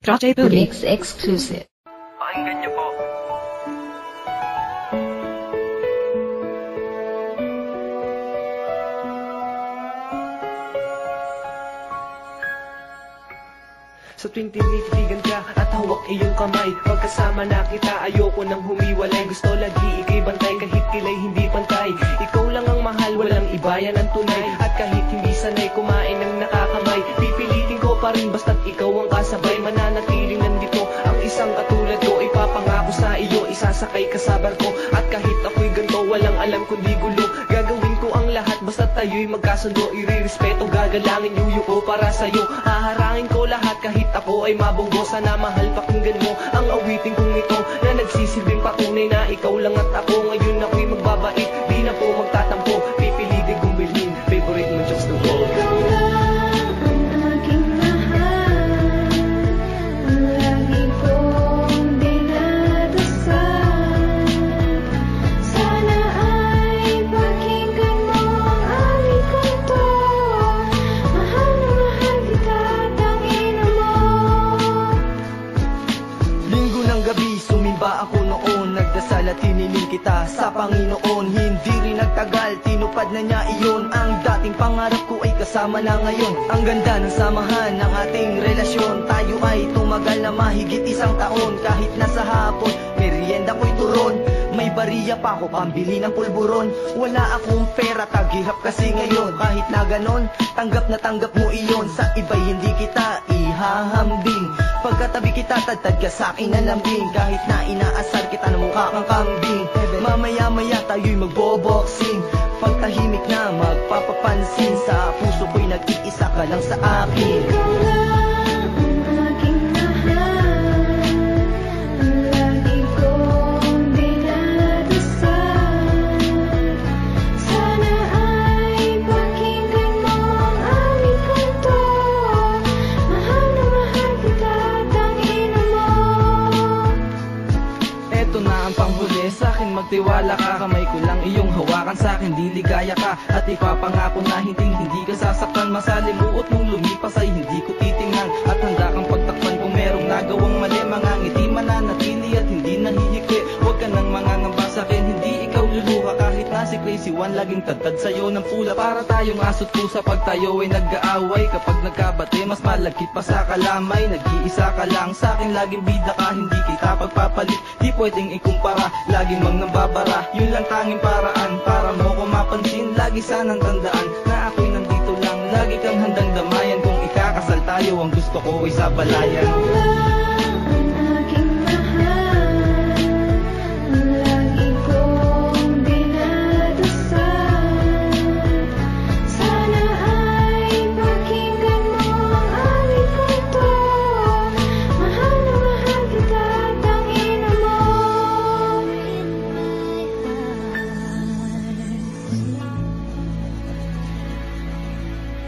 Project Mix Exclusive. Pakinggan niyo po. Sa tuwing tinitigan ka at hawak iyong kamay, pagkasama na kita ayoko nang humiwalay. Gusto lagi ika'y bantay kahit kilay hindi pantay. Ikaw lang ang mahal, walang iba yan ang tunay. At kahit hindi sanay kumain ng nakakamay, pipilitin ko pa rin basta't ikaw ang kasabay. Mananatiling nandito ang isang katulad ko, ipapangako sa iyo, isasakay ka sa barko. At kahit ako'y ganto, walang alam kundi gulo. Gagawin ko ang lahat basta't tayo'y magkasundo. Irirespeto, gagalangin, yuyuko para sa'yo. Haharangin ko lahat kahit ako ay mabunggo. Sana mahal pakinggan mo ang awiting kong ito, na nagsisilbing patunay na ikaw lang at ako. Ngayon ako'y magbabait, di na po magtatampo. Pipilitin kong bilhin, favorite mo just the world. Ikaw lang ang aking mahal, lagi kong dinadasal. Sana ay pakinggan mo ang awit kong to. Mahal na mahal kita, tangina mo. Linggo ng gabi, sumimba ako noon. Nagdasal at hiniling kita sa Panginoon. Hindi rin nagtagal, tinupad na niya iyon. Ang dating pangarap ko ay kasama na ngayon. Ang ganda ng samahan ng ating relasyon. Tayo ay tumagal na mahigit isang taon. Kahit nasa hapon, merienda ko'y turon. May bariya pa ako pambili ng pulburon. Wala akong pera, taghirap kasi ngayon. Kahit na ganon, tanggap na tanggap mo iyon. Sa iba'y hindi kita ihahambing. Pagkatabi kita, tadtad ka sa'kin na lambing. Kahit na inaasar kita na mukha kang kambing. Mamaya-maya tayo'y magboboxing. Pagtahimik na magpapapansin. Sa puso ko'y nag-iisa ka lang sa akin. Ikaw lang ang aking mahal, lagi kong dinadasal. Sana ay pakinggan mo ang awit kong to. Mahal na mahal kita, tangina mo. Eto na ang panghuli, sa'kin magtiwala ka. Kamay ko lang iyong hawakan, sa'kin di ligaya ka. At ipapangako na hindi ka sasaktan. Masalimuot mong lumipas ay hindi ko titingnan. At handa kang pagtakpan kung merong nagawang mali. Mga ngiti mananatili at hindi nahihikli. Huwag ka nang mangangamba sa'kin, hindi ikaw luluha. Kahit na si Crazy One laging tagtad sa'yo ng pula. Para tayong aso't pusa pag tayo ay nag-aaway. Kapag nagkabate mas malagkit pa sa kalamay. Nag-iisa ka lang sa'kin, laging bida ka. Hindi kita pagpapalit, di pwedeng ikumpara. Laging mang nambabara, yun lang tanging paraan para mo ko mapansin. Lagi sanang tandaan na ako'y nandito lang. Lagi kang handang damayan kung ikakasal tayo. Ang gusto ko ay sa balayan. Ikaw lang ang aking mahal, lagi kong dinadasal. Sana ay pakinggan mo ang awit kong to. Mahal na mahal kita, tangina mo.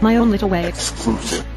My own little way. Exclusive.